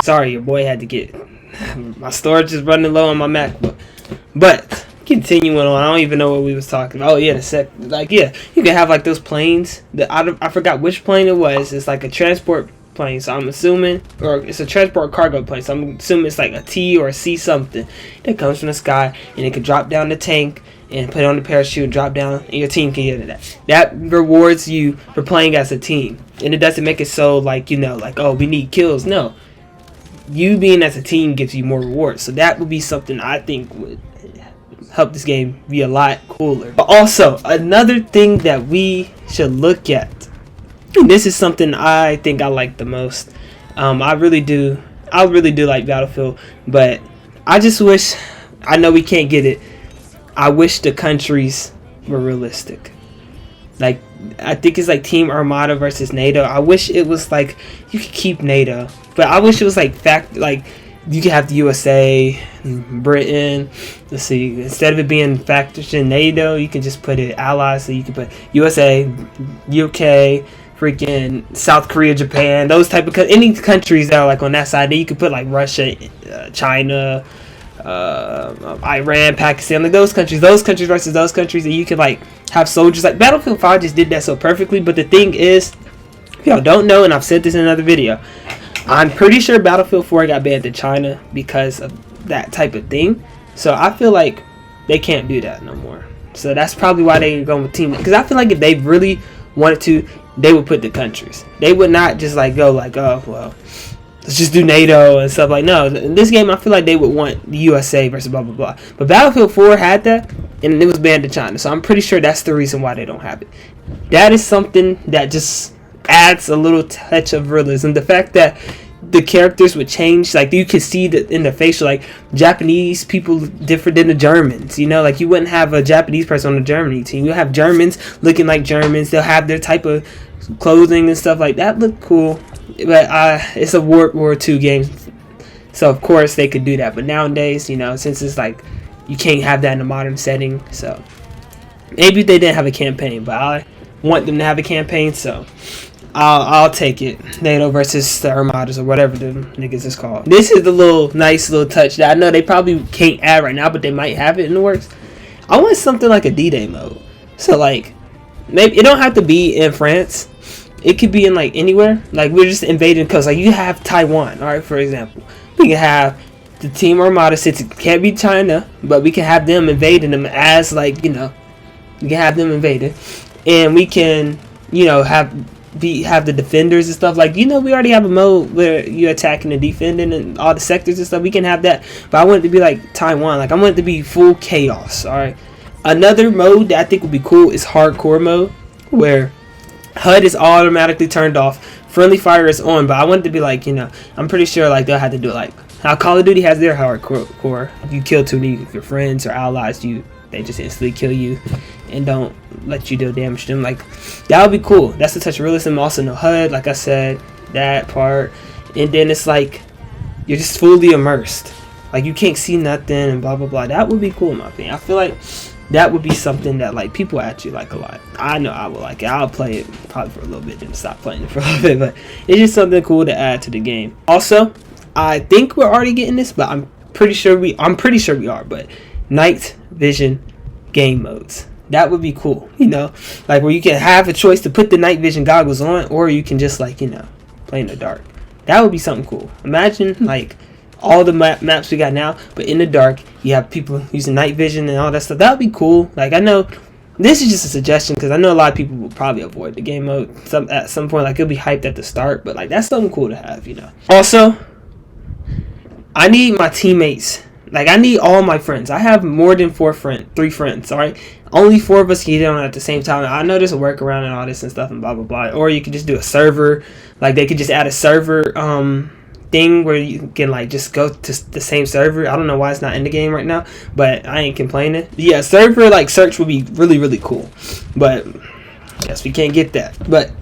Sorry, your boy had to get my storage is running low on my MacBook. But continuing on, I don't even know what we was talking about. Oh yeah, you can have like those planes. I forgot which plane it was. It's like a transport plane, so I'm assuming, or it's a transport cargo plane. So I'm assuming it's like a T or a C something that comes from the sky, and it can drop down the tank and put on the parachute and drop down, and your team can get it. That rewards you for playing as a team, and it doesn't make it so like oh, we need kills. No, you being as a team gives you more rewards. So that would be something I think would help this game be a lot cooler. But also another thing that we should look at, and this is something I think I like the most. I really do like Battlefield, but I just wish, I know we can't get it, I wish the countries were realistic. Like, I think it's like Team Armada versus NATO. I wish it was like, you could keep NATO, but I wish it was like you could have the USA, Britain. Let's see, instead of it being factors in NATO, you can just put it allies. So you can put USA, UK, freaking South Korea, Japan, those type of any countries that are like on that side. Then you could put like Russia, China, Iran, Pakistan, like those countries versus those countries, and you can like have soldiers. Like Battlefield 5 just did that so perfectly. But the thing is, if y'all don't know, and I've said this in another video, I'm pretty sure Battlefield 4 got banned in China because of that type of thing. So I feel like they can't do that no more. So that's probably why they're going with team. Because I feel like if they really wanted to, they would put the countries. They would not just like go like, oh well, let's just do NATO and stuff. Like, no, in this game I feel like they would want the USA versus blah blah blah. But Battlefield 4 had that, and it was banned in China. So I'm pretty sure that's the reason why they don't have it. That is something that just adds a little touch of realism. The fact that the characters would change, like you could see that in the facial, like Japanese people different than the Germans, like you wouldn't have a Japanese person on the Germany team. You'll have Germans looking like Germans. They'll have their type of clothing and stuff like that. Look cool, but it's a World War II game, so of course they could do that. But nowadays, since it's like you can't have that in a modern setting, so maybe they didn't have a campaign, but I want them to have a campaign, so I'll take it. NATO versus the Armadas or whatever the niggas is called. This is the nice little touch that I know they probably can't add right now, but they might have it in the works. I want something like a D-Day mode. So like, maybe it don't have to be in France. It could be in like anywhere. Like we're just invading, because like you have Taiwan, all right, for example. We can have the Team Armada, since it can't be China, but we can have them invading them as like, we can have them invaded, and we can have the defenders and stuff. Like, we already have a mode where you're attacking and defending and all the sectors and stuff. We can have that, but I want it to be like Taiwan. Like I want it to be full chaos. All right. Another mode that I think would be cool is hardcore mode, where HUD is automatically turned off, friendly fire is on. But I want it to be like, I'm pretty sure like they'll have to do it like how Call of Duty has their hardcore. If you kill too many of your friends or allies, they just instantly kill you and don't let you do damage to them. Like, that would be cool. That's a touch of realism. Also no HUD, like I said, that part. And then it's like you're just fully immersed. Like you can't see nothing and blah blah blah. That would be cool in my opinion. I feel like that would be something that like people actually like a lot. I know I would like it. I'll play it probably for a little bit, then stop playing it for a little bit. But it's just something cool to add to the game. Also, I think we're already getting this, but I'm pretty sure we are. But night vision game modes, that would be cool. Like where you can have a choice to put the night vision goggles on, or you can just like play in the dark. That would be something cool. Imagine like all the maps we got now, but in the dark you have people using night vision and all that stuff. That would be cool. Like, I know this is just a suggestion, because I know a lot of people will probably avoid the game mode at some point. Like, it'll be hyped at the start, but like that's something cool to have. Also, I need my teammates. Like, I need all my friends. I have more than 3 friends, alright? Only 4 of us can get on at the same time. I know there's a workaround and all this and stuff and blah, blah, blah. Or you could just do a server. Like, they could just add a server thing where you can, like, just go to the same server. I don't know why it's not in the game right now, but I ain't complaining. But yeah, server, like, search would be really, really cool. But, yes, we can't get that. But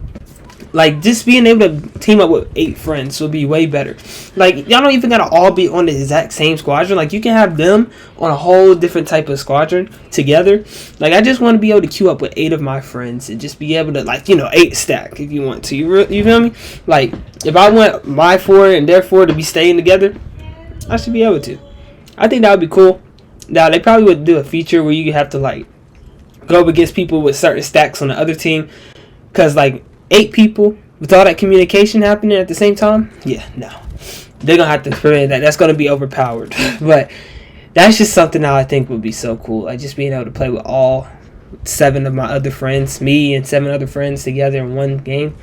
Like, just being able to team up with 8 friends will be way better. Like, y'all don't even gotta all be on the exact same squadron. Like, you can have them on a whole different type of squadron together. Like, I just want to be able to queue up with 8 of my friends and just be able to, like, 8 stack if you want to. You feel me? Like, if I want my 4 and their 4 to be staying together, I should be able to. I think that would be cool. Now, they probably would do a feature where you have to, like, go up against people with certain stacks on the other team. Because, like, 8 people with all that communication happening at the same time, yeah, no. They're going to have to prevent that. That's going to be overpowered. But that's just something that I think would be so cool. Like, just being able to play with all 7 of my other friends, me and 7 other friends together in one game.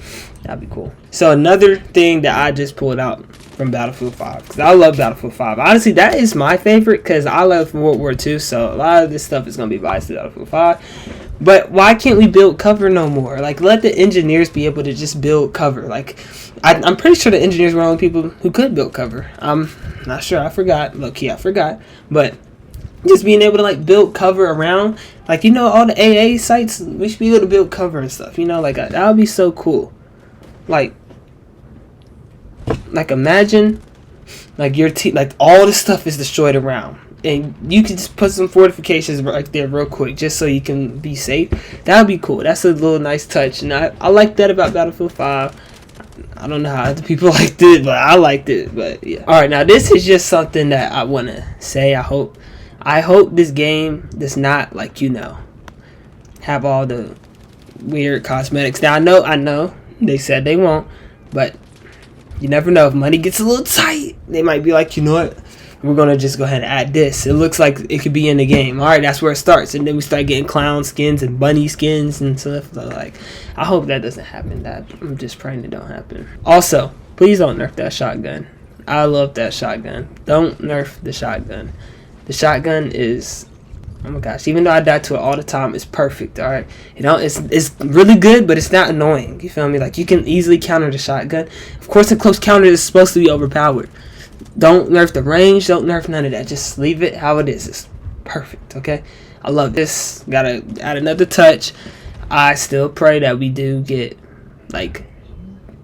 That'd be cool. So another thing that I just pulled out from Battlefield 5, because I love Battlefield 5. Honestly, that is my favorite because I love World War II, so a lot of this stuff is going to be biased to Battlefield 5. But why can't we build cover no more? Like, let the engineers be able to just build cover. Like, I'm pretty sure the engineers were the only people who could build cover. I'm not sure. I forgot. Low-key, I forgot. But just being able to, like, build cover around, like, all the AA sites, we should be able to build cover and stuff. Like, that would be so cool. Like imagine, like, your team, like, all the stuff is destroyed around. And you can just put some fortifications right there real quick just so you can be safe. That would be cool. That's a little nice touch. And I like that about Battlefield 5. I don't know how other people liked it, but I liked it. But yeah. Alright, now this is just something that I want to say. I hope this game does not, like, have all the weird cosmetics. Now, I know they said they won't. But you never know. If money gets a little tight, they might be like, you know what? We're going to just go ahead and add this. It looks like it could be in the game. Alright, that's where it starts. And then we start getting clown skins and bunny skins and stuff. So, like, I hope that doesn't happen. I'm just praying it don't happen. Also, please don't nerf that shotgun. I love that shotgun. Don't nerf the shotgun. The shotgun is, oh my gosh, even though I die to it all the time, it's perfect. Alright, it's really good, but it's not annoying. You feel me? Like, you can easily counter the shotgun. Of course, the close counter is supposed to be overpowered. Don't nerf the range. Don't nerf none of that. Just leave it how it is. It's perfect, okay? I love this. Gotta add another touch. I still pray that we do get, like,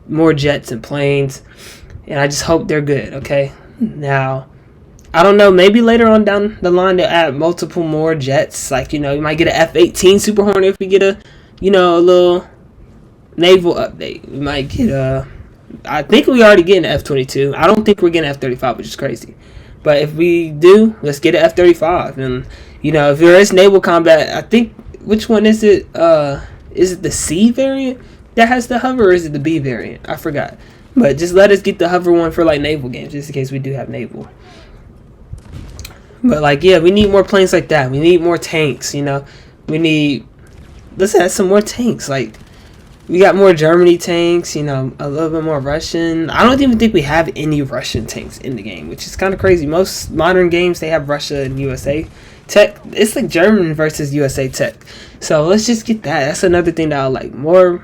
more jets and planes. And I just hope they're good, okay? Now, I don't know. Maybe later on down the line they'll add multiple more jets. Like, you might get an F-18 Super Hornet if we get a little naval update. We might get I think we already getting an F-22. I don't think we're getting F-35, which is crazy. But if we do, let's get an F-35. And, if there is naval combat, I think, which one is it? Is it the C variant that has the hover, or is it the B variant? I forgot. But just let us get the hover one for, like, naval games, just in case we do have naval. But, like, yeah, we need more planes like that. We need more tanks, let's add some more tanks. Like, we got more Germany tanks, a little bit more Russian. I don't even think we have any Russian tanks in the game, which is kind of crazy. Most modern games, they have Russia and USA tech. It's like German versus USA tech. So let's just get that. That's another thing that I like. More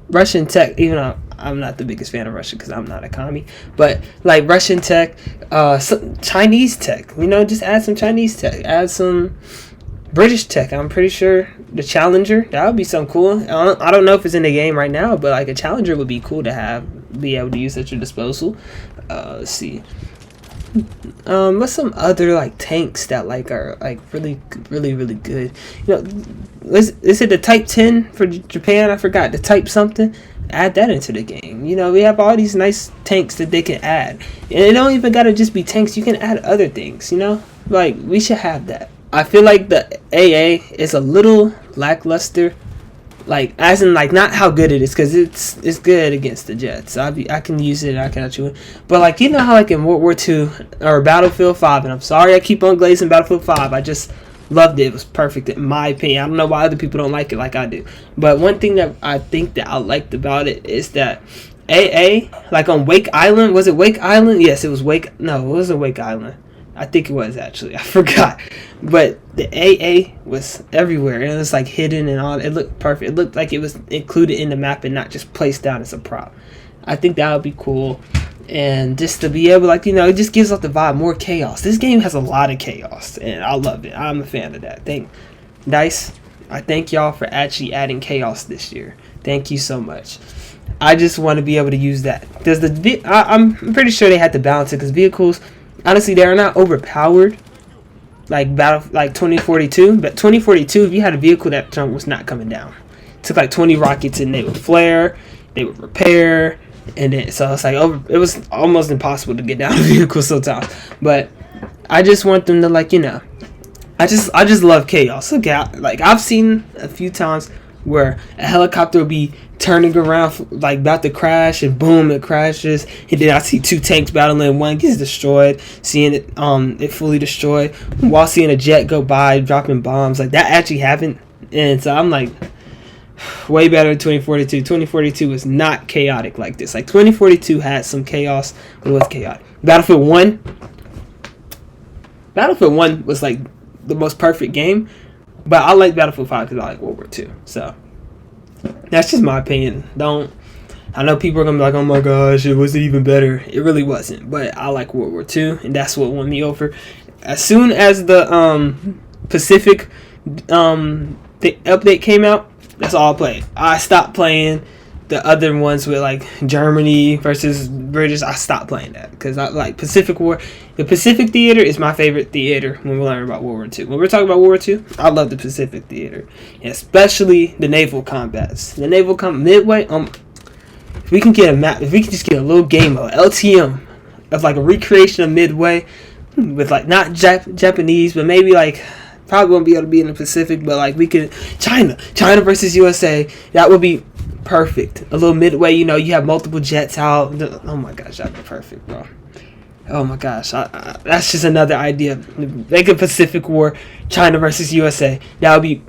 Russian tech, even though I'm not the biggest fan of Russia because I'm not a commie. But, like, Russian tech, some Chinese tech. Just add some Chinese tech. Add some British tech. I'm pretty sure the Challenger, that would be something cool. I don't know if it's in the game right now, but, like, a Challenger would be cool to have, be able to use at your disposal. Let's see. What's some other, like, tanks that, like, are, like, really, really, really good? Is it the Type 10 for Japan? I forgot. The Type something. Add that into the game. We have all these nice tanks that they can add. And it don't even gotta just be tanks. You can add other things, Like, we should have that. I feel like the AA is a little lackluster, like, as in, like, not how good it is, because it's good against the jets. I can use it and I can actually win. But, like, how, like, in World War II or Battlefield 5, and I'm sorry I keep on glazing Battlefield 5, I just loved it. It was perfect in my opinion. I don't know why other people don't like it like I do. But one thing that I think that I liked about it is that AA, like on Wake Island, was it Wake Island? Yes, it was Wake. No, it wasn't Wake Island. I think it was, actually. I forgot. But the AA was everywhere. And it was, like, hidden and all. It looked perfect. It looked like it was included in the map and not just placed down as a prop. I think that would be cool. And just to be able, like, it just gives off the vibe, more chaos. This game has a lot of chaos. And I love it. I'm a fan of that. I thank y'all for actually adding chaos this year. Thank you so much. I just want to be able to use that. I'm pretty sure they had to balance it because vehicles, honestly, they are not overpowered like 2042. But 2042, if you had a vehicle that was not coming down, it took like 20 rockets and they would flare, they would repair, and then so it's like it was almost impossible to get down a vehicle sometimes. But I just want them to I just love chaos. Look at I've seen a few times where a helicopter will be turning around like about to crash and boom, it crashes, and then I see two tanks battling, one gets destroyed, seeing it fully destroyed, while seeing a jet go by dropping bombs. Like that actually happened. And so I'm like, way better than 2042. 2042 was not chaotic like this. Like 2042 had some chaos, but it was chaotic. Battlefield 1 was like the most perfect game, but I like Battlefield 5 because I like World War II. So that's just my opinion. I know people are gonna be like, oh my gosh, it wasn't even better. It really wasn't, but I like World War II, and that's what won me over. As soon as the Pacific the update came out, that's all I played. I stopped playing the other ones with like Germany versus British. I stopped playing that because I like Pacific War. The Pacific Theater is my favorite theater when we learn about World War II. When we're talking about World War II, I love the Pacific Theater, and especially the naval combats. The naval Midway. If we can get a map, if we can just get a little game of LTM of like a recreation of Midway with like not Japanese, but maybe like. Probably won't be able to be in the Pacific, but like we could China versus USA. That would be perfect. A little Midway, you have multiple jets out. Oh my gosh, that'd be perfect, bro. Oh my gosh, that's just another idea. Make a Pacific War, China versus USA. That would be.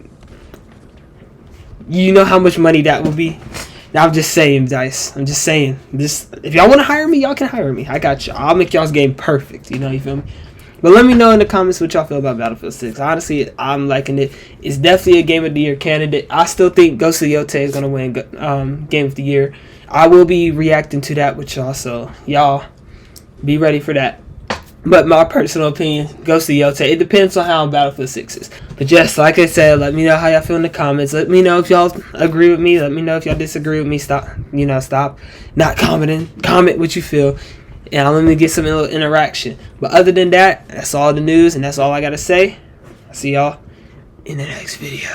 You know how much money that would be. Now I'm just saying, Dice. I'm just saying. If y'all want to hire me, y'all can hire me. I got you. I'll make y'all's game perfect. You feel me? But let me know in the comments what y'all feel about Battlefield 6. Honestly, I'm liking it. It's definitely a Game of the Year candidate. I still think Ghost of Yote is going to win Game of the Year. I will be reacting to that with y'all, so y'all be ready for that. But my personal opinion, Ghost of Yote. It depends on how Battlefield 6 is. But just like I said, let me know how y'all feel in the comments. Let me know if y'all agree with me. Let me know if y'all disagree with me. Stop not commenting. Comment what you feel. And I'm going to get some little interaction. But other than that, that's all the news, and that's all I got to say. I'll see y'all in the next video.